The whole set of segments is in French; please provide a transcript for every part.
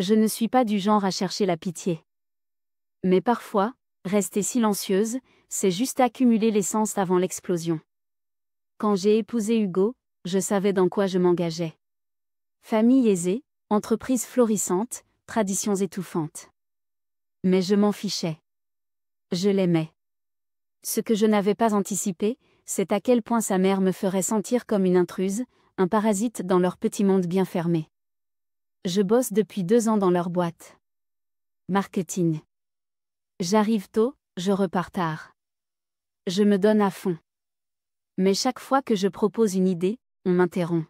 Je ne suis pas du genre à chercher la pitié. Mais parfois, rester silencieuse, c'est juste accumuler l'essence avant l'explosion. Quand j'ai épousé Hugo, je savais dans quoi je m'engageais. Famille aisée, entreprise florissante, traditions étouffantes. Mais je m'en fichais. Je l'aimais. Ce que je n'avais pas anticipé, c'est à quel point sa mère me ferait sentir comme une intruse, un parasite dans leur petit monde bien fermé. Je bosse depuis 2 ans dans leur boîte. Marketing. J'arrive tôt, je repars tard. Je me donne à fond. Mais chaque fois que je propose une idée, on m'interrompt.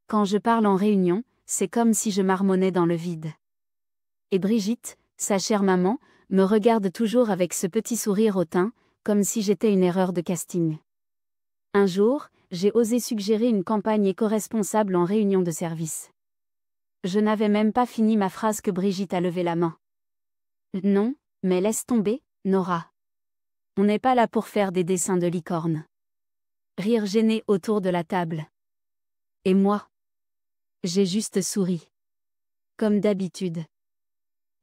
Quand je parle en réunion, c'est comme si je marmonnais dans le vide. Et Brigitte, sa chère maman, me regarde toujours avec ce petit sourire au teint, comme si j'étais une erreur de casting. Un jour, j'ai osé suggérer une campagne éco-responsable en réunion de service. Je n'avais même pas fini ma phrase que Brigitte a levé la main. Non, mais laisse tomber, Nora. On n'est pas là pour faire des dessins de licorne. Rire gêné autour de la table. Et moi? J'ai juste souri. Comme d'habitude.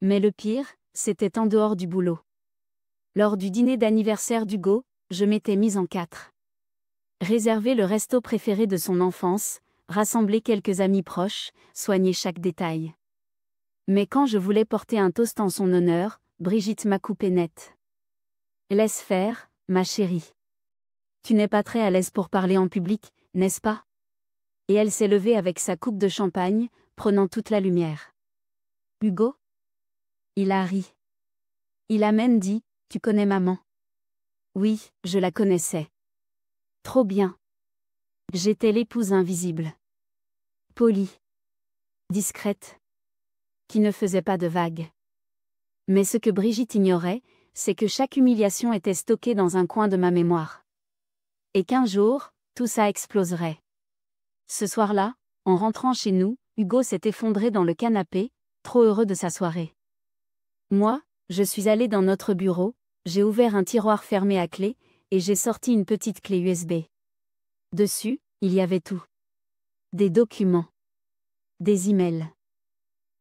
Mais le pire, c'était en dehors du boulot. Lors du dîner d'anniversaire d'Hugo, je m'étais mise en 4. Réserver le resto préféré de son enfance, rassembler quelques amis proches, soigner chaque détail. Mais quand je voulais porter un toast en son honneur, Brigitte m'a coupé net. Laisse faire, ma chérie. Tu n'es pas très à l'aise pour parler en public, n'est-ce pas? Et elle s'est levée avec sa coupe de champagne, prenant toute la lumière. Hugo? Il a ri. Il a même dit, tu connais maman? Oui, je la connaissais. Trop bien. J'étais l'épouse invisible. Polie. Discrète. Qui ne faisait pas de vagues. Mais ce que Brigitte ignorait, c'est que chaque humiliation était stockée dans un coin de ma mémoire. Et qu'un jour, tout ça exploserait. Ce soir-là, en rentrant chez nous, Hugo s'est effondré dans le canapé, trop heureux de sa soirée. Moi, je suis allée dans notre bureau, j'ai ouvert un tiroir fermé à clé, et j'ai sorti une petite clé USB. Dessus, il y avait tout. Des documents. Des emails.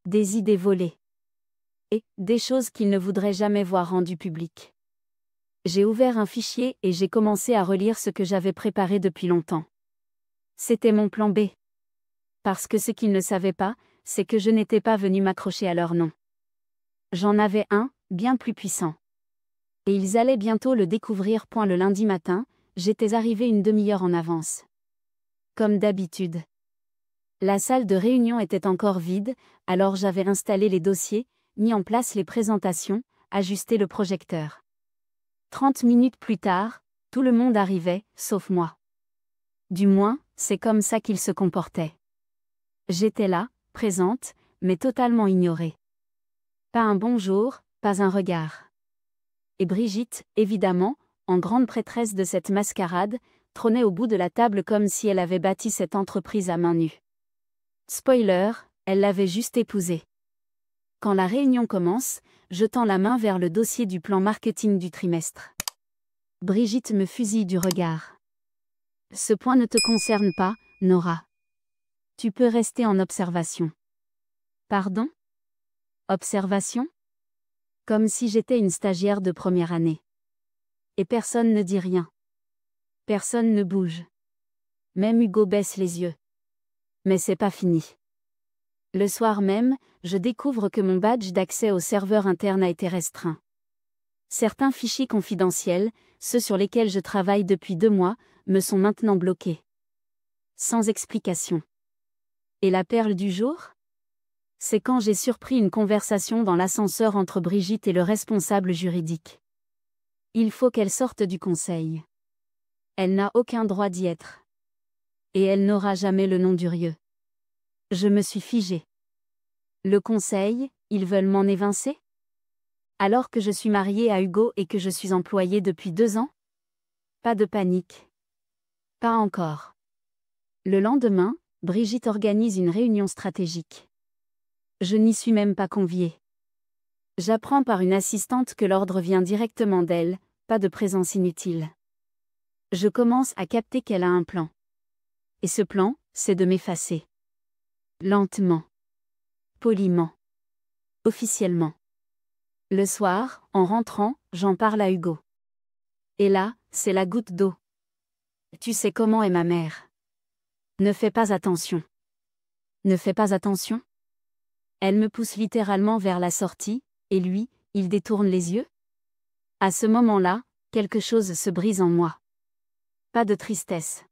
Des idées volées. Et des choses qu'il ne voudrait jamais voir rendues publiques. J'ai ouvert un fichier et j'ai commencé à relire ce que j'avais préparé depuis longtemps. C'était mon plan B. Parce que ce qu'ils ne savaient pas, c'est que je n'étais pas venue m'accrocher à leur nom. J'en avais un, bien plus puissant. Et ils allaient bientôt le découvrir. Le lundi matin, j'étais arrivée une demi-heure en avance. Comme d'habitude. La salle de réunion était encore vide, alors j'avais installé les dossiers, mis en place les présentations, ajusté le projecteur. 30 minutes plus tard, tout le monde arrivait, sauf moi. Du moins, c'est comme ça qu'ils se comportaient. J'étais là, présente, mais totalement ignorée. Pas un bonjour, pas un regard. Et Brigitte, évidemment, en grande prêtresse de cette mascarade, trônait au bout de la table comme si elle avait bâti cette entreprise à main nue. Spoiler, elle l'avait juste épousé. Quand la réunion commence, je tends la main vers le dossier du plan marketing du trimestre. Brigitte me fusille du regard. Ce point ne te concerne pas, Nora. Tu peux rester en observation. Pardon? Observation? Comme si j'étais une stagiaire de première année. Et personne ne dit rien. Personne ne bouge. Même Hugo baisse les yeux. Mais c'est pas fini. Le soir même, je découvre que mon badge d'accès au serveur interne a été restreint. Certains fichiers confidentiels, ceux sur lesquels je travaille depuis 2 mois, me sont maintenant bloqués. Sans explication. Et la perle du jour? C'est quand j'ai surpris une conversation dans l'ascenseur entre Brigitte et le responsable juridique. Il faut qu'elle sorte du conseil. Elle n'a aucun droit d'y être. Et elle n'aura jamais le nom d'Urieux. Je me suis figée. Le conseil, ils veulent m'en évincer? Alors que je suis mariée à Hugo et que je suis employée depuis 2 ans? Pas de panique. Pas encore. Le lendemain, Brigitte organise une réunion stratégique. Je n'y suis même pas conviée. J'apprends par une assistante que l'ordre vient directement d'elle, pas de présence inutile. Je commence à capter qu'elle a un plan. Et ce plan, c'est de m'effacer. Lentement. Poliment. Officiellement. Le soir, en rentrant, j'en parle à Hugo. Et là, c'est la goutte d'eau. Tu sais comment est ma mère. Ne fais pas attention. Ne fais pas attention? Elle me pousse littéralement vers la sortie, et lui, il détourne les yeux? À ce moment-là, quelque chose se brise en moi. Pas de tristesse.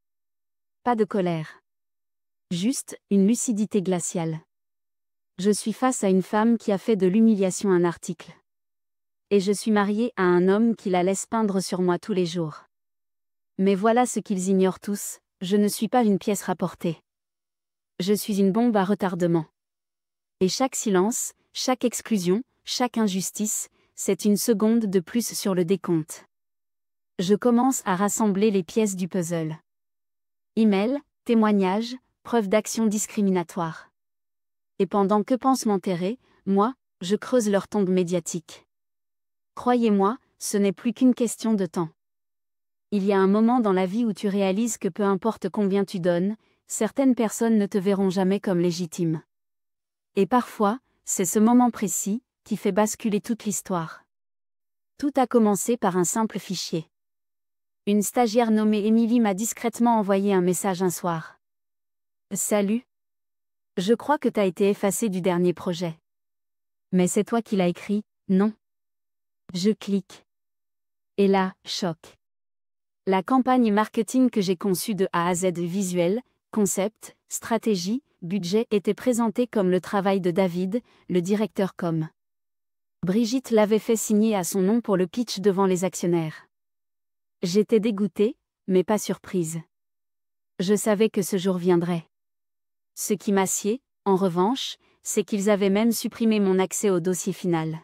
Pas de colère. Juste, une lucidité glaciale. Je suis face à une femme qui a fait de l'humiliation un article. Et je suis mariée à un homme qui la laisse peindre sur moi tous les jours. Mais voilà ce qu'ils ignorent tous, je ne suis pas une pièce rapportée. Je suis une bombe à retardement. Et chaque silence, chaque exclusion, chaque injustice, c'est une seconde de plus sur le décompte. Je commence à rassembler les pièces du puzzle. Email, témoignages, preuves d'action discriminatoire. Et pendant que pensent m'enterrer, moi, je creuse leur tombe médiatique. Croyez-moi, ce n'est plus qu'une question de temps. Il y a un moment dans la vie où tu réalises que peu importe combien tu donnes, certaines personnes ne te verront jamais comme légitime. Et parfois, c'est ce moment précis qui fait basculer toute l'histoire. Tout a commencé par un simple fichier. Une stagiaire nommée Émilie m'a discrètement envoyé un message un soir. Salut. Je crois que t'as été effacé du dernier projet. Mais c'est toi qui l'as écrit, non? Je clique. Et là, choc. La campagne marketing que j'ai conçue de A à Z, visuel, concept, stratégie, budget, était présentée comme le travail de David, le directeur com. Brigitte l'avait fait signer à son nom pour le pitch devant les actionnaires. J'étais dégoûtée, mais pas surprise. Je savais que ce jour viendrait. Ce qui m'assied, en revanche, c'est qu'ils avaient même supprimé mon accès au dossier final.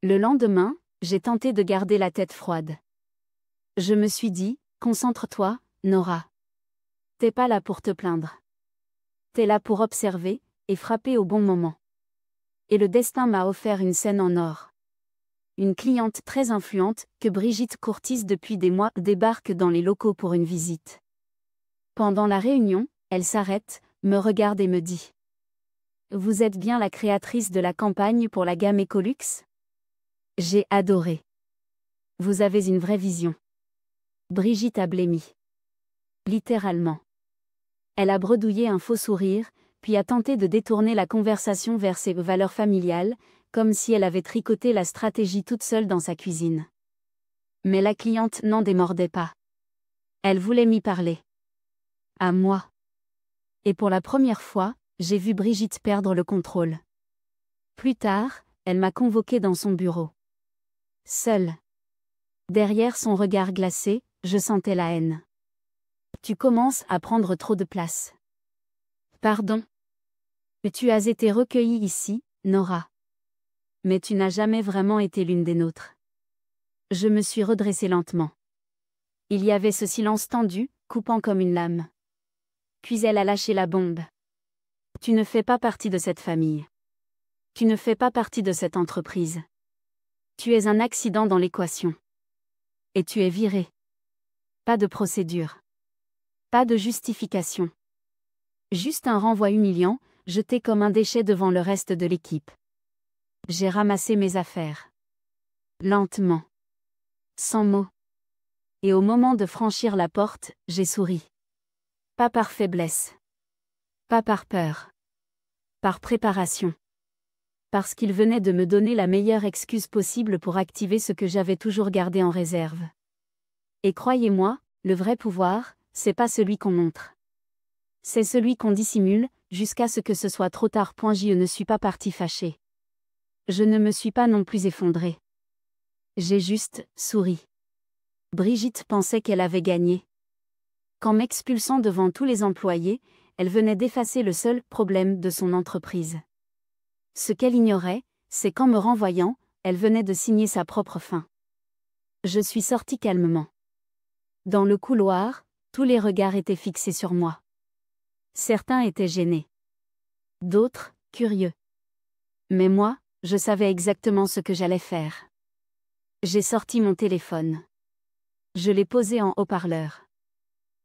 Le lendemain, j'ai tenté de garder la tête froide. Je me suis dit, concentre-toi, Nora. T'es pas là pour te plaindre. T'es là pour observer, et frapper au bon moment. Et le destin m'a offert une scène en or. Une cliente très influente, que Brigitte courtise depuis des mois, débarque dans les locaux pour une visite. Pendant la réunion, elle s'arrête, me regarde et me dit. Vous êtes bien la créatrice de la campagne pour la gamme Ecolux? J'ai adoré. Vous avez une vraie vision. Brigitte a blêmi. Littéralement. Elle a bredouillé un faux sourire, puis a tenté de détourner la conversation vers ses valeurs familiales, comme si elle avait tricoté la stratégie toute seule dans sa cuisine. Mais la cliente n'en démordait pas. Elle voulait m'y parler. À moi. Et pour la première fois, j'ai vu Brigitte perdre le contrôle. Plus tard, elle m'a convoqué dans son bureau. Seule. Derrière son regard glacé, je sentais la haine. Tu commences à prendre trop de place. Pardon. Tu as été recueillie ici, Nora. Mais tu n'as jamais vraiment été l'une des nôtres. Je me suis redressée lentement. Il y avait ce silence tendu, coupant comme une lame. Puis elle a lâché la bombe. Tu ne fais pas partie de cette famille. Tu ne fais pas partie de cette entreprise. Tu es un accident dans l'équation. Et tu es viré. Pas de procédure. Pas de justification. Juste un renvoi humiliant, jeté comme un déchet devant le reste de l'équipe. J'ai ramassé mes affaires. Lentement. Sans mots. Et au moment de franchir la porte, j'ai souri. Pas par faiblesse. Pas par peur. Par préparation. Parce qu'il venait de me donner la meilleure excuse possible pour activer ce que j'avais toujours gardé en réserve. Et croyez-moi, le vrai pouvoir, c'est pas celui qu'on montre. C'est celui qu'on dissimule, jusqu'à ce que ce soit trop tard. Je ne suis pas partie fâchée. Je ne me suis pas non plus effondrée. J'ai juste souri. Brigitte pensait qu'elle avait gagné. Qu'en m'expulsant devant tous les employés, elle venait d'effacer le seul problème de son entreprise. Ce qu'elle ignorait, c'est qu'en me renvoyant, elle venait de signer sa propre fin. Je suis sortie calmement. Dans le couloir, tous les regards étaient fixés sur moi. Certains étaient gênés. D'autres, curieux. Mais moi, je savais exactement ce que j'allais faire. J'ai sorti mon téléphone. Je l'ai posé en haut-parleur.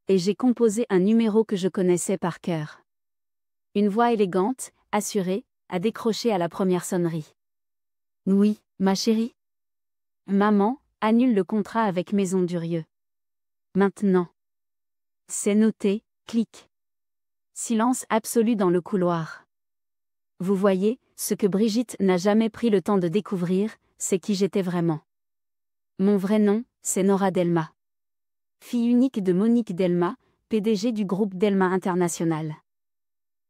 Et j'ai composé un numéro que je connaissais par cœur. Une voix élégante, assurée, a décroché à la première sonnerie. Oui, ma chérie. Maman, annule le contrat avec Maison Durieux. Maintenant. C'est noté, clic. Silence absolu dans le couloir. Vous voyez, ce que Brigitte n'a jamais pris le temps de découvrir, c'est qui j'étais vraiment. Mon vrai nom, c'est Nora Delma. Fille unique de Monique Delma, PDG du groupe Delma International.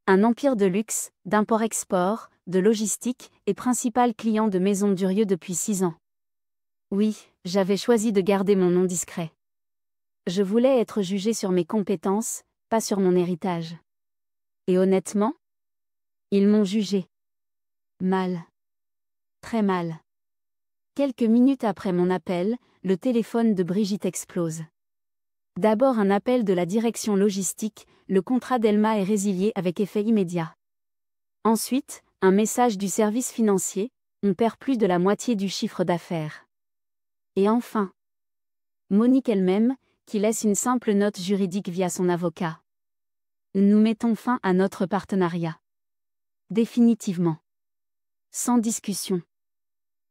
Un empire de luxe, d'import-export, de logistique et principal client de Maison Durieux depuis 6 ans. Oui, j'avais choisi de garder mon nom discret. Je voulais être jugée sur mes compétences, pas sur mon héritage. Et honnêtement, ils m'ont jugée. Mal. Très mal. Quelques minutes après mon appel, le téléphone de Brigitte explose. D'abord un appel de la direction logistique, le contrat Delma est résilié avec effet immédiat. Ensuite, un message du service financier, on perd plus de la moitié du chiffre d'affaires. Et enfin, Monique elle-même, qui laisse une simple note juridique via son avocat. Nous mettons fin à notre partenariat. Définitivement. Sans discussion.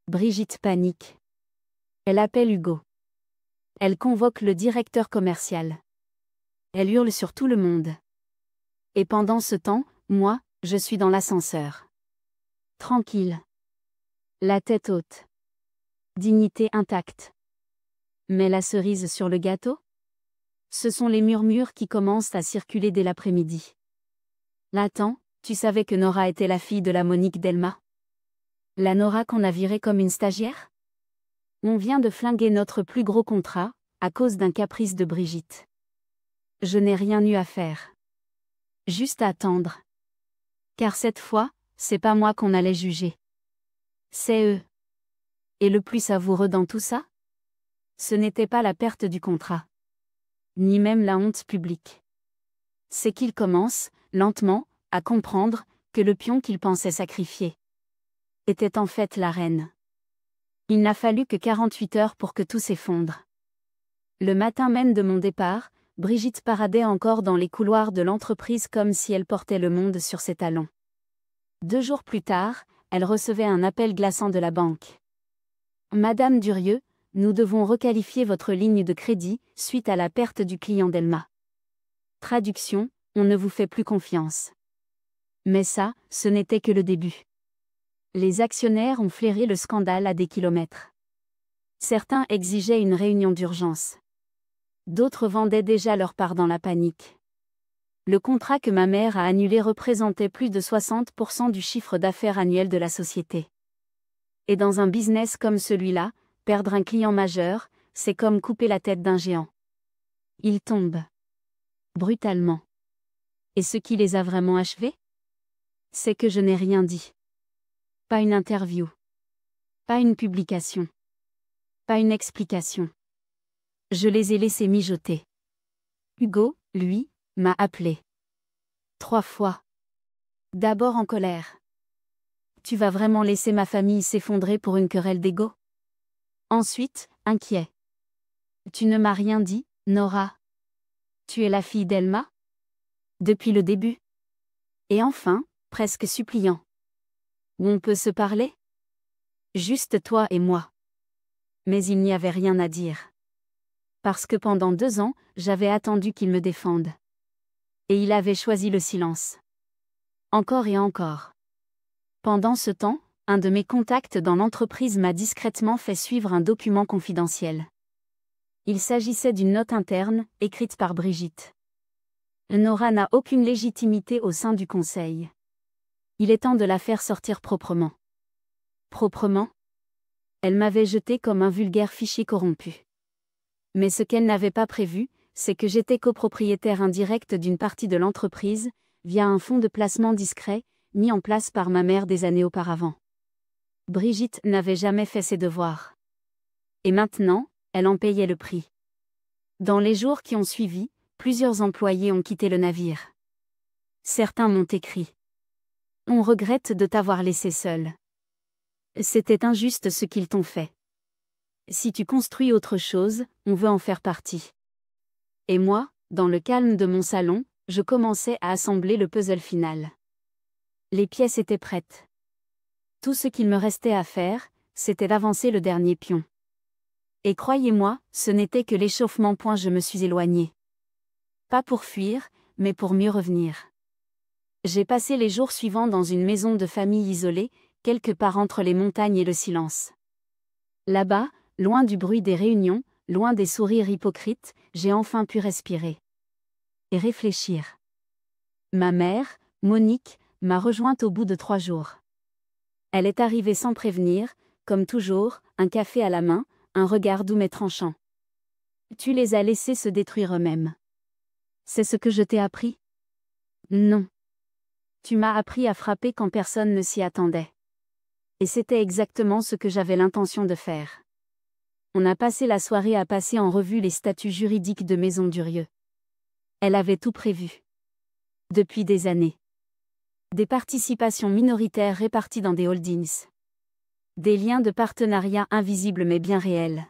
Brigitte panique. Elle appelle Hugo. Elle convoque le directeur commercial. Elle hurle sur tout le monde. Et pendant ce temps, moi, je suis dans l'ascenseur. Tranquille. La tête haute. Dignité intacte. Mais la cerise sur le gâteau ? Ce sont les murmures qui commencent à circuler dès l'après-midi. Attends, tu savais que Nora était la fille de la Monique Delma ? La Nora qu'on a virée comme une stagiaire ? On vient de flinguer notre plus gros contrat, à cause d'un caprice de Brigitte. Je n'ai rien eu à faire. Juste à attendre. Car cette fois, c'est pas moi qu'on allait juger. C'est eux. Et le plus savoureux dans tout ça ? Ce n'était pas la perte du contrat. Ni même la honte publique. C'est qu'ils commencent, lentement, à comprendre que le pion qu'ils pensaient sacrifier était en fait la reine. Il n'a fallu que 48 heures pour que tout s'effondre. Le matin même de mon départ, Brigitte paradait encore dans les couloirs de l'entreprise comme si elle portait le monde sur ses talons. 2 jours plus tard, elle recevait un appel glaçant de la banque. Madame Durieux, nous devons requalifier votre ligne de crédit suite à la perte du client Delma. Traduction, on ne vous fait plus confiance. Mais ça, ce n'était que le début. Les actionnaires ont flairé le scandale à des kilomètres. Certains exigeaient une réunion d'urgence. D'autres vendaient déjà leur part dans la panique. Le contrat que ma mère a annulé représentait plus de 60% du chiffre d'affaires annuel de la société. Et dans un business comme celui-là, perdre un client majeur, c'est comme couper la tête d'un géant. Il tombe. Brutalement. Et ce qui les a vraiment achevés ? C'est que je n'ai rien dit. Pas une interview. Pas une publication. Pas une explication. Je les ai laissés mijoter. Hugo, lui, m'a appelé. 3 fois. D'abord en colère. Tu vas vraiment laisser ma famille s'effondrer pour une querelle d'ego ? Ensuite, inquiet. Tu ne m'as rien dit, Nora. Tu es la fille d'Elma ? Depuis le début. Et enfin, presque suppliant. Où on peut se parler ? Juste toi et moi. Mais il n'y avait rien à dire. Parce que pendant 2 ans, j'avais attendu qu'il me défende. Et il avait choisi le silence. Encore et encore. Pendant ce temps, un de mes contacts dans l'entreprise m'a discrètement fait suivre un document confidentiel. Il s'agissait d'une note interne, écrite par Brigitte. Nora n'a aucune légitimité au sein du conseil. Il est temps de la faire sortir proprement. Proprement ? Elle m'avait jeté comme un vulgaire fichier corrompu. Mais ce qu'elle n'avait pas prévu, c'est que j'étais copropriétaire indirect d'une partie de l'entreprise, via un fonds de placement discret, mis en place par ma mère des années auparavant. Brigitte n'avait jamais fait ses devoirs. Et maintenant, elle en payait le prix. Dans les jours qui ont suivi, plusieurs employés ont quitté le navire. Certains m'ont écrit. On regrette de t'avoir laissé seule. C'était injuste ce qu'ils t'ont fait. Si tu construis autre chose, on veut en faire partie. Et moi, dans le calme de mon salon, je commençais à assembler le puzzle final. Les pièces étaient prêtes. Tout ce qu'il me restait à faire, c'était d'avancer le dernier pion. Et croyez-moi, ce n'était que l'échauffement. Je me suis éloignée. Pas pour fuir, mais pour mieux revenir. J'ai passé les jours suivants dans une maison de famille isolée, quelque part entre les montagnes et le silence. Là-bas, loin du bruit des réunions, loin des sourires hypocrites, j'ai enfin pu respirer. Et réfléchir. Ma mère, Monique, m'a rejointe au bout de 3 jours. Elle est arrivée sans prévenir, comme toujours, un café à la main, un regard doux mais tranchant. Tu les as laissés se détruire eux-mêmes. C'est ce que je t'ai appris? Non. Tu m'as appris à frapper quand personne ne s'y attendait. Et c'était exactement ce que j'avais l'intention de faire. On a passé la soirée à passer en revue les statuts juridiques de Maison Durieux. Elle avait tout prévu. Depuis des années. Des participations minoritaires réparties dans des holdings. Des liens de partenariat invisibles mais bien réels.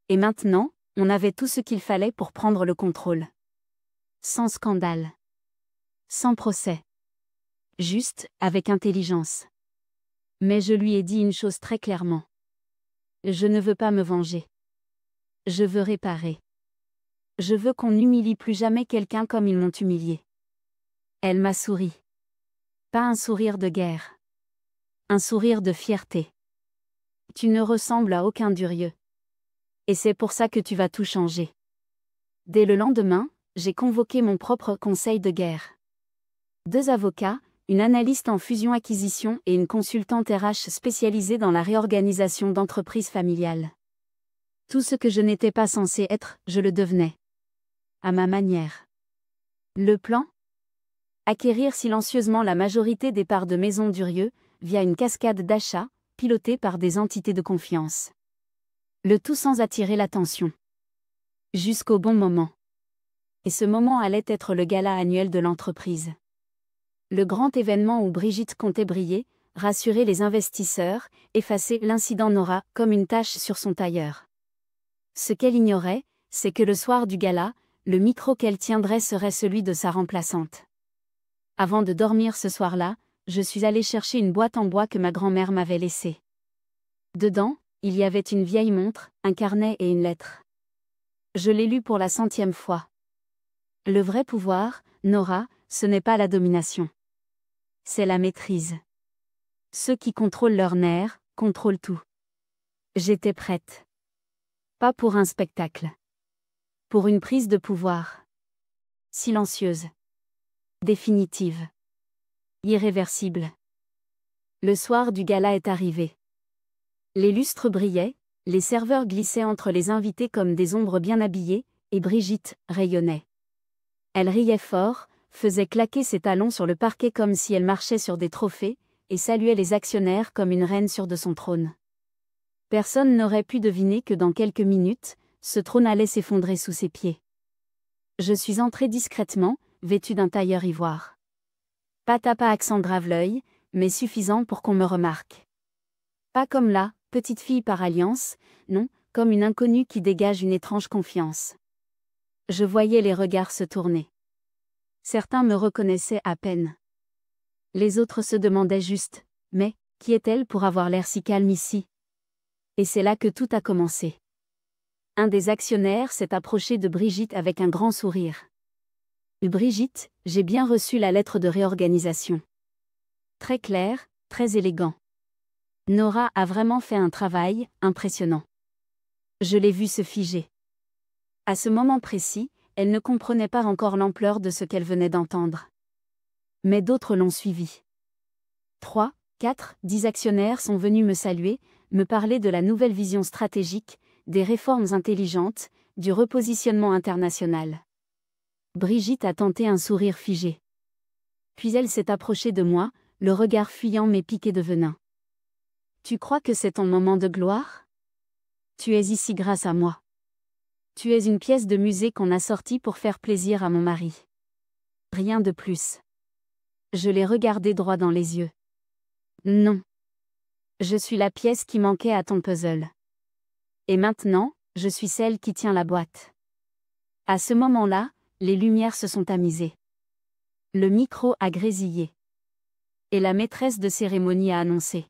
Et maintenant, on avait tout ce qu'il fallait pour prendre le contrôle. Sans scandale. Sans procès. Juste, avec intelligence. Mais je lui ai dit une chose très clairement. Je ne veux pas me venger. Je veux réparer. Je veux qu'on n'humilie plus jamais quelqu'un comme ils m'ont humilié. Elle m'a souri. Pas un sourire de guerre. Un sourire de fierté. Tu ne ressembles à aucun Durieux. Et c'est pour ça que tu vas tout changer. Dès le lendemain, j'ai convoqué mon propre conseil de guerre. 2 avocats, une analyste en fusion-acquisition et une consultante RH spécialisée dans la réorganisation d'entreprises familiales. Tout ce que je n'étais pas censé être, je le devenais. À ma manière. Le plan? Acquérir silencieusement la majorité des parts de Maison Durieux, via une cascade d'achats, pilotée par des entités de confiance. Le tout sans attirer l'attention. Jusqu'au bon moment. Et ce moment allait être le gala annuel de l'entreprise. Le grand événement où Brigitte comptait briller, rassurer les investisseurs, effacer l'incident Nora comme une tache sur son tailleur. Ce qu'elle ignorait, c'est que le soir du gala, le micro qu'elle tiendrait serait celui de sa remplaçante. Avant de dormir ce soir-là, je suis allée chercher une boîte en bois que ma grand-mère m'avait laissée. Dedans, il y avait une vieille montre, un carnet et une lettre. Je l'ai lue pour la 100e fois. Le vrai pouvoir, Nora, ce n'est pas la domination. C'est la maîtrise. Ceux qui contrôlent leurs nerfs, contrôlent tout. J'étais prête. Pas pour un spectacle. Pour une prise de pouvoir. Silencieuse. Définitive. Irréversible. Le soir du gala est arrivé. Les lustres brillaient, les serveurs glissaient entre les invités comme des ombres bien habillées, et Brigitte rayonnait. Elle riait fort, faisait claquer ses talons sur le parquet comme si elle marchait sur des trophées, et saluait les actionnaires comme une reine sûre de son trône. Personne n'aurait pu deviner que dans quelques minutes, ce trône allait s'effondrer sous ses pieds. Je suis entrée discrètement, vêtue d'un tailleur ivoire. Pas accent grave l'œil, mais suffisant pour qu'on me remarque. Pas comme la petite fille par alliance, non, comme une inconnue qui dégage une étrange confiance. Je voyais les regards se tourner. Certains me reconnaissaient à peine. Les autres se demandaient juste, mais, qui est-elle pour avoir l'air si calme ici? Et c'est là que tout a commencé. Un des actionnaires s'est approché de Brigitte avec un grand sourire. Brigitte, j'ai bien reçu la lettre de réorganisation. Très clair, très élégant. Nora a vraiment fait un travail impressionnant. Je l'ai vue se figer. À ce moment précis, elle ne comprenait pas encore l'ampleur de ce qu'elle venait d'entendre. Mais d'autres l'ont suivi. 3, 4, 10 actionnaires sont venus me saluer, me parler de la nouvelle vision stratégique, des réformes intelligentes, du repositionnement international. Brigitte a tenté un sourire figé. Puis elle s'est approchée de moi, le regard fuyant mais piqué de venin. Tu crois que c'est ton moment de gloire? Tu es ici grâce à moi. Tu es une pièce de musée qu'on a sortie pour faire plaisir à mon mari. Rien de plus. Je l'ai regardé droit dans les yeux. Non. Je suis la pièce qui manquait à ton puzzle. Et maintenant, je suis celle qui tient la boîte. À ce moment-là, les lumières se sont tamisées. Le micro a grésillé. Et la maîtresse de cérémonie a annoncé.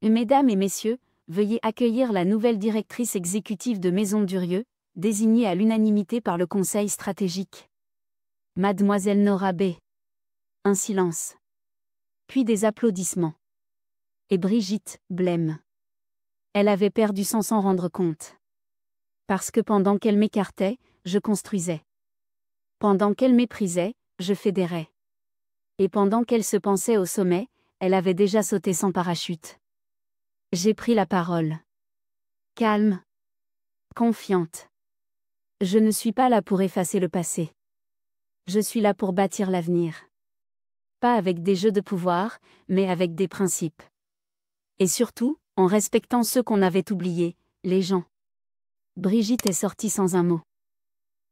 Mesdames et messieurs, veuillez accueillir la nouvelle directrice exécutive de Maison Durieux, désignée à l'unanimité par le Conseil stratégique. Mademoiselle Nora B. Un silence. Puis des applaudissements. Et Brigitte blême. Elle avait perdu sans s'en rendre compte. Parce que pendant qu'elle m'écartait, je construisais. Pendant qu'elle méprisait, je fédérais. Et pendant qu'elle se pensait au sommet, elle avait déjà sauté sans parachute. J'ai pris la parole. Calme. Confiante. Je ne suis pas là pour effacer le passé. Je suis là pour bâtir l'avenir. Pas avec des jeux de pouvoir, mais avec des principes. Et surtout, en respectant ceux qu'on avait oubliés, les gens. Brigitte est sortie sans un mot.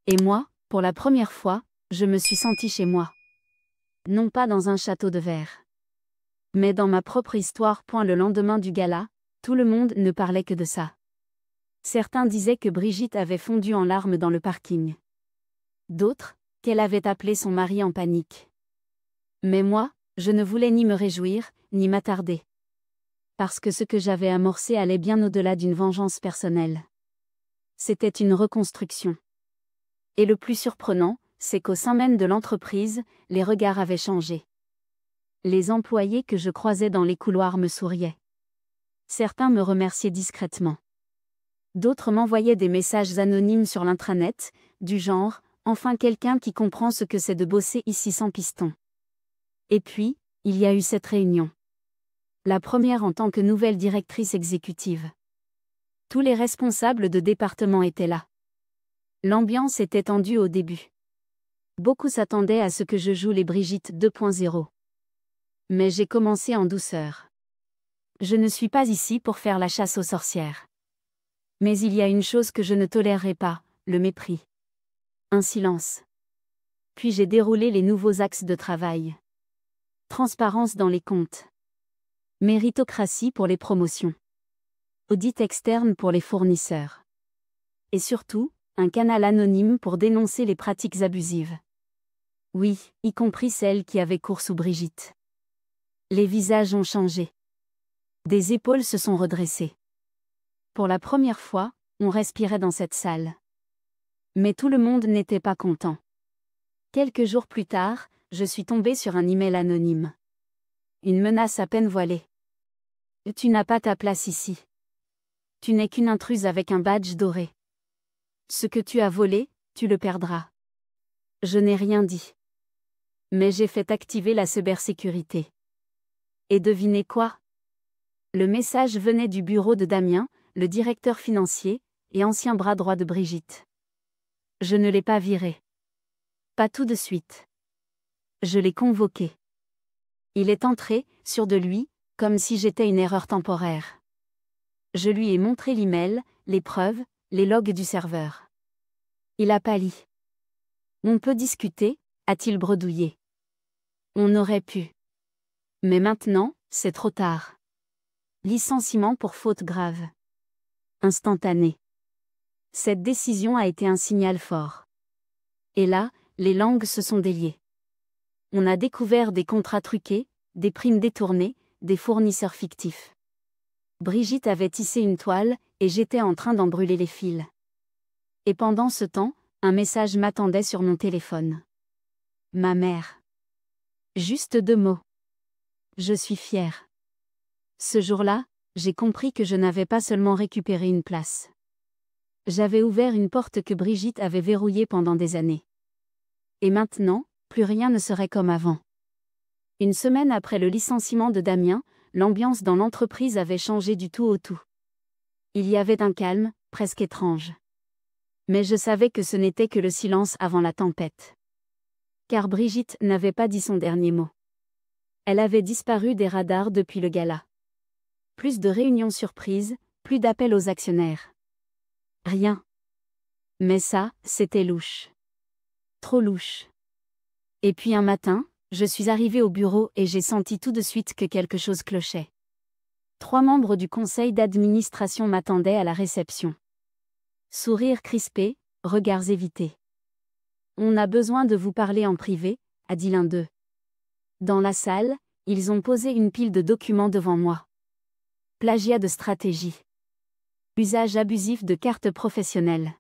Et moi, pour la première fois, je me suis sentie chez moi. Non pas dans un château de verre. Mais dans ma propre histoire. Le lendemain du gala, tout le monde ne parlait que de ça. Certains disaient que Brigitte avait fondu en larmes dans le parking. D'autres, qu'elle avait appelé son mari en panique. Mais moi, je ne voulais ni me réjouir, ni m'attarder. Parce que ce que j'avais amorcé allait bien au-delà d'une vengeance personnelle. C'était une reconstruction. Et le plus surprenant, c'est qu'au sein même de l'entreprise, les regards avaient changé. Les employés que je croisais dans les couloirs me souriaient. Certains me remerciaient discrètement. D'autres m'envoyaient des messages anonymes sur l'intranet, du genre « Enfin quelqu'un qui comprend ce que c'est de bosser ici sans piston ». Et puis, il y a eu cette réunion. La première en tant que nouvelle directrice exécutive. Tous les responsables de département étaient là. L'ambiance était tendue au début. Beaucoup s'attendaient à ce que je joue les Brigitte 2.0. Mais j'ai commencé en douceur. Je ne suis pas ici pour faire la chasse aux sorcières. Mais il y a une chose que je ne tolérerai pas, le mépris. Un silence. Puis j'ai déroulé les nouveaux axes de travail. Transparence dans les comptes. Méritocratie pour les promotions. Audit externe pour les fournisseurs. Et surtout, un canal anonyme pour dénoncer les pratiques abusives. Oui, y compris celles qui avaient cours sous Brigitte. Les visages ont changé. Des épaules se sont redressées. Pour la première fois, on respirait dans cette salle. Mais tout le monde n'était pas content. Quelques jours plus tard, je suis tombée sur un email anonyme. Une menace à peine voilée. Tu n'as pas ta place ici. Tu n'es qu'une intruse avec un badge doré. Ce que tu as volé, tu le perdras. Je n'ai rien dit. Mais j'ai fait activer la cybersécurité. Et devinez quoi? Le message venait du bureau de Damien, le directeur financier, et ancien bras droit de Brigitte. Je ne l'ai pas viré. Pas tout de suite. Je l'ai convoqué. Il est entré, sûr de lui, comme si j'étais une erreur temporaire. Je lui ai montré l'email, les preuves, les logs du serveur. Il a pâli. On peut discuter, a-t-il bredouillé. On aurait pu. Mais maintenant, c'est trop tard. Licenciement pour faute grave. Instantané. Cette décision a été un signal fort. Et là, les langues se sont déliées. On a découvert des contrats truqués, des primes détournées, des fournisseurs fictifs. Brigitte avait tissé une toile, et j'étais en train d'en brûler les fils. Et pendant ce temps, un message m'attendait sur mon téléphone. Ma mère. Juste 2 mots. Je suis fière. Ce jour-là, j'ai compris que je n'avais pas seulement récupéré une place. J'avais ouvert une porte que Brigitte avait verrouillée pendant des années. Et maintenant, plus rien ne serait comme avant. Une semaine après le licenciement de Damien, l'ambiance dans l'entreprise avait changé du tout au tout. Il y avait un calme, presque étrange. Mais je savais que ce n'était que le silence avant la tempête. Car Brigitte n'avait pas dit son dernier mot. Elle avait disparu des radars depuis le gala. Plus de réunions surprises, plus d'appels aux actionnaires. Rien. Mais ça, c'était louche. Trop louche. Et puis un matin, je suis arrivée au bureau et j'ai senti tout de suite que quelque chose clochait. 3 membres du conseil d'administration m'attendaient à la réception. Sourires crispés, regards évités. On a besoin de vous parler en privé, a dit l'un d'eux. Dans la salle, Ils ont posé une pile de documents devant moi. Plagiat de stratégie. Usage abusif de cartes professionnelles.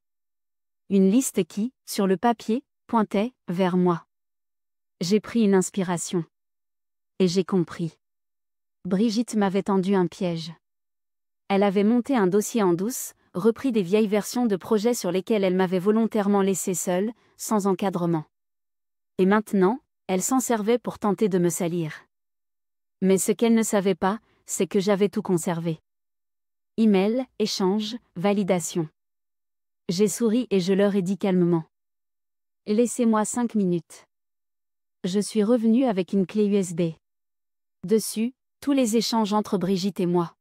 Une liste qui, sur le papier, pointait vers moi. J'ai pris une inspiration. Et j'ai compris. Brigitte m'avait tendu un piège. Elle avait monté un dossier en douce, repris des vieilles versions de projets sur lesquels elle m'avait volontairement laissé seule, sans encadrement. Et maintenant, elle s'en servait pour tenter de me salir. Mais ce qu'elle ne savait pas, c'est que j'avais tout conservé. Email, échange, validation. J'ai souri et je leur ai dit calmement. Laissez-moi 5 minutes. Je suis revenue avec une clé USB. Dessus, tous les échanges entre Brigitte et moi.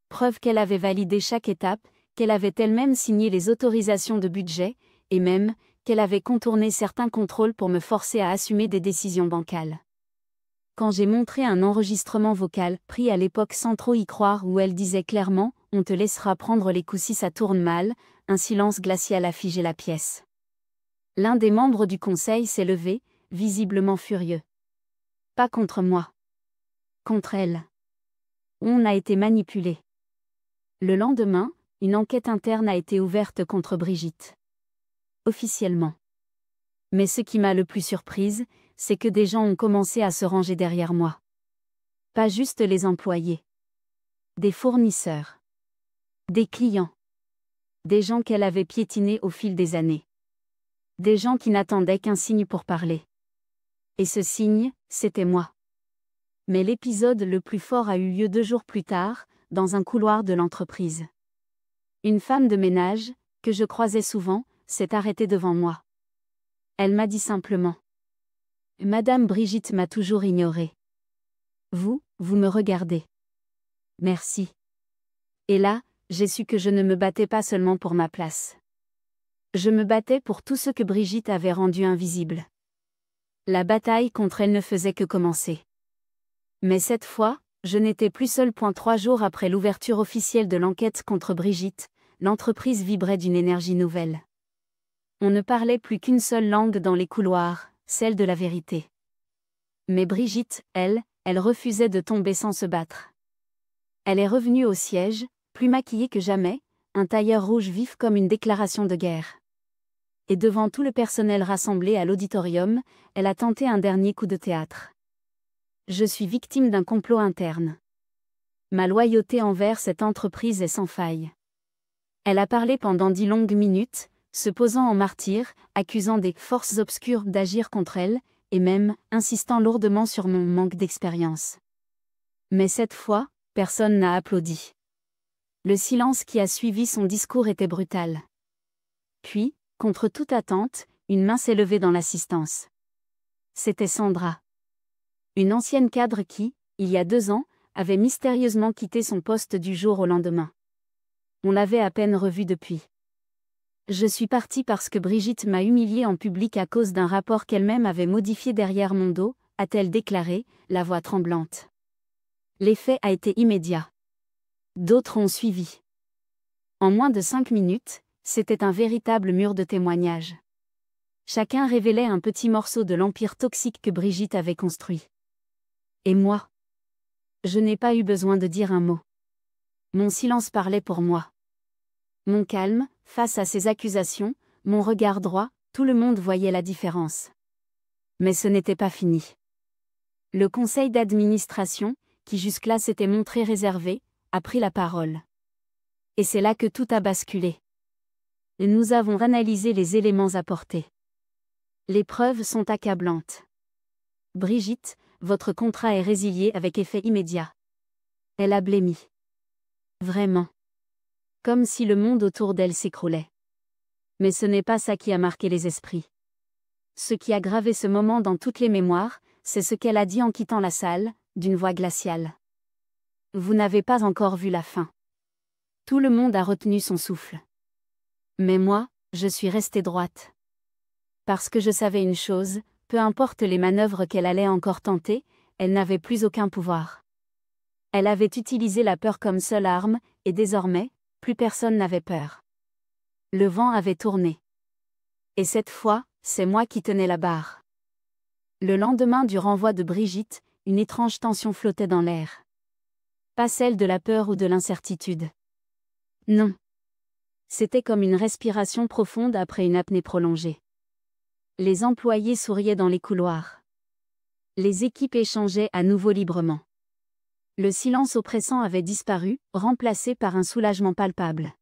Preuve qu'elle avait validé chaque étape, qu'elle avait elle-même signé les autorisations de budget, et même, qu'elle avait contourné certains contrôles pour me forcer à assumer des décisions bancales. Quand j'ai montré un enregistrement vocal, pris à l'époque sans trop y croire, où elle disait clairement « On te laissera prendre les coups si ça tourne mal », un silence glacial a figé la pièce. L'un des membres du conseil s'est levé, visiblement furieux. Pas contre moi. Contre elle. On a été manipulé. Le lendemain, une enquête interne a été ouverte contre Brigitte. Officiellement. Mais ce qui m'a le plus surprise, c'est que des gens ont commencé à se ranger derrière moi. Pas juste les employés. Des fournisseurs. Des clients. Des gens qu'elle avait piétinés au fil des années. Des gens qui n'attendaient qu'un signe pour parler. Et ce signe, c'était moi. Mais l'épisode le plus fort a eu lieu 2 jours plus tard, dans un couloir de l'entreprise. Une femme de ménage, que je croisais souvent, s'est arrêtée devant moi. Elle m'a dit simplement. Madame Brigitte m'a toujours ignorée. Vous me regardez. Merci. Et là, j'ai su que je ne me battais pas seulement pour ma place. Je me battais pour tout ce que Brigitte avait rendu invisible. La bataille contre elle ne faisait que commencer. Mais cette fois, je n'étais plus seule. 3 jours après l'ouverture officielle de l'enquête contre Brigitte, l'entreprise vibrait d'une énergie nouvelle. On ne parlait plus qu'une seule langue dans les couloirs, celle de la vérité. Mais Brigitte, elle refusait de tomber sans se battre. Elle est revenue au siège, plus maquillée que jamais, un tailleur rouge vif comme une déclaration de guerre. Et devant tout le personnel rassemblé à l'auditorium, elle a tenté un dernier coup de théâtre. Je suis victime d'un complot interne. Ma loyauté envers cette entreprise est sans faille. Elle a parlé pendant 10 longues minutes, se posant en martyr, accusant des forces obscures d'agir contre elle, et même, insistant lourdement sur mon manque d'expérience. Mais cette fois, personne n'a applaudi. Le silence qui a suivi son discours était brutal. Puis, contre toute attente, une main s'est levée dans l'assistance. C'était Sandra. Une ancienne cadre qui, il y a 2 ans, avait mystérieusement quitté son poste du jour au lendemain. On l'avait à peine revue depuis. Je suis partie parce que Brigitte m'a humiliée en public à cause d'un rapport qu'elle-même avait modifié derrière mon dos, a-t-elle déclaré, la voix tremblante. L'effet a été immédiat. D'autres ont suivi. En moins de 5 minutes, c'était un véritable mur de témoignages. Chacun révélait un petit morceau de l'empire toxique que Brigitte avait construit. Et moi? Je n'ai pas eu besoin de dire un mot. Mon silence parlait pour moi. Mon calme, face à ces accusations, mon regard droit, tout le monde voyait la différence. Mais ce n'était pas fini. Le conseil d'administration, qui jusque-là s'était montré réservé, a pris la parole. Et c'est là que tout a basculé. Et nous avons analysé les éléments apportés. Les preuves sont accablantes. Brigitte, votre contrat est résilié avec effet immédiat. Elle a blêmi. Vraiment. Comme si le monde autour d'elle s'écroulait. Mais ce n'est pas ça qui a marqué les esprits. Ce qui a gravé ce moment dans toutes les mémoires, c'est ce qu'elle a dit en quittant la salle, d'une voix glaciale. Vous n'avez pas encore vu la fin. Tout le monde a retenu son souffle. Mais moi, je suis restée droite. Parce que je savais une chose, peu importe les manœuvres qu'elle allait encore tenter, elle n'avait plus aucun pouvoir. Elle avait utilisé la peur comme seule arme, et désormais, plus personne n'avait peur. Le vent avait tourné. Et cette fois, c'est moi qui tenais la barre. Le lendemain du renvoi de Brigitte, une étrange tension flottait dans l'air. Pas celle de la peur ou de l'incertitude. Non. C'était comme une respiration profonde après une apnée prolongée. Les employés souriaient dans les couloirs. Les équipes échangeaient à nouveau librement. Le silence oppressant avait disparu, remplacé par un soulagement palpable.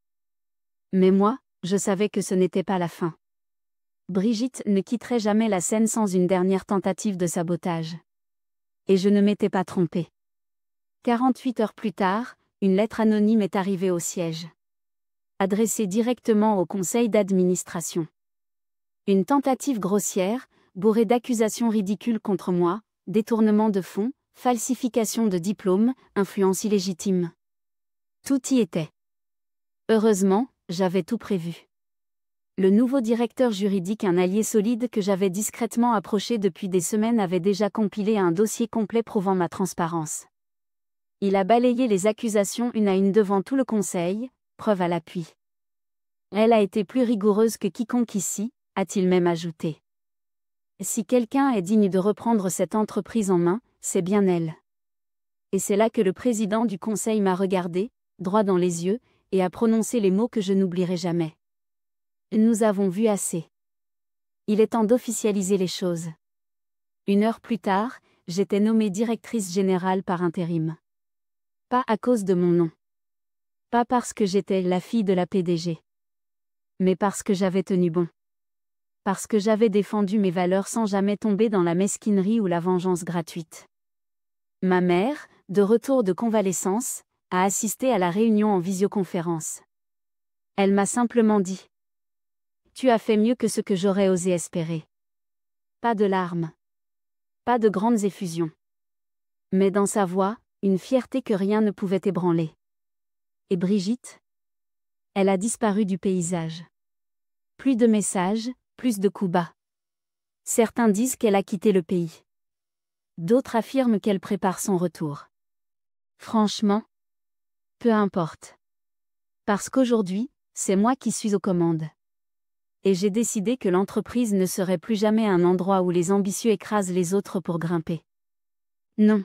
Mais moi, je savais que ce n'était pas la fin. Brigitte ne quitterait jamais la scène sans une dernière tentative de sabotage. Et je ne m'étais pas trompée. 48 heures plus tard, une lettre anonyme est arrivée au siège. Adressée directement au conseil d'administration. Une tentative grossière, bourrée d'accusations ridicules contre moi, détournement de fonds, falsification de diplômes, influence illégitime. Tout y était. Heureusement, j'avais tout prévu. Le nouveau directeur juridique, un allié solide que j'avais discrètement approché depuis des semaines, avait déjà compilé un dossier complet prouvant ma transparence. Il a balayé les accusations une à une devant tout le conseil, preuve à l'appui. Elle a été plus rigoureuse que quiconque ici, a-t-il même ajouté. Si quelqu'un est digne de reprendre cette entreprise en main, c'est bien elle. Et c'est là que le président du conseil m'a regardé, droit dans les yeux, et a prononcé les mots que je n'oublierai jamais. Nous avons vu assez. Il est temps d'officialiser les choses. 1 heure plus tard, j'étais nommée directrice générale par intérim. Pas à cause de mon nom. Pas parce que j'étais la fille de la PDG. Mais parce que j'avais tenu bon. Parce que j'avais défendu mes valeurs sans jamais tomber dans la mesquinerie ou la vengeance gratuite. Ma mère, de retour de convalescence, a assisté à la réunion en visioconférence. Elle m'a simplement dit : « Tu as fait mieux que ce que j'aurais osé espérer. » Pas de larmes. Pas de grandes effusions. Mais dans sa voix, une fierté que rien ne pouvait ébranler. Et Brigitte ? Elle a disparu du paysage. Plus de messages, plus de coups bas. Certains disent qu'elle a quitté le pays. D'autres affirment qu'elle prépare son retour. Franchement, peu importe. Parce qu'aujourd'hui, c'est moi qui suis aux commandes. Et j'ai décidé que l'entreprise ne serait plus jamais un endroit où les ambitieux écrasent les autres pour grimper. Non.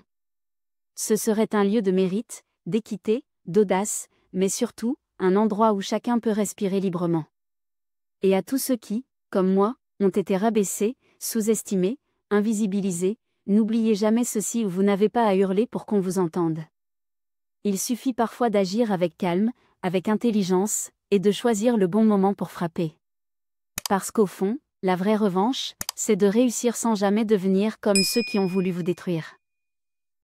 Ce serait un lieu de mérite, d'équité, d'audace, mais surtout, un endroit où chacun peut respirer librement. Et à tous ceux qui, comme moi, ont été rabaissés, sous-estimés, invisibilisés, n'oubliez jamais ceci ou vous n'avez pas à hurler pour qu'on vous entende. Il suffit parfois d'agir avec calme, avec intelligence, et de choisir le bon moment pour frapper. Parce qu'au fond, la vraie revanche, c'est de réussir sans jamais devenir comme ceux qui ont voulu vous détruire.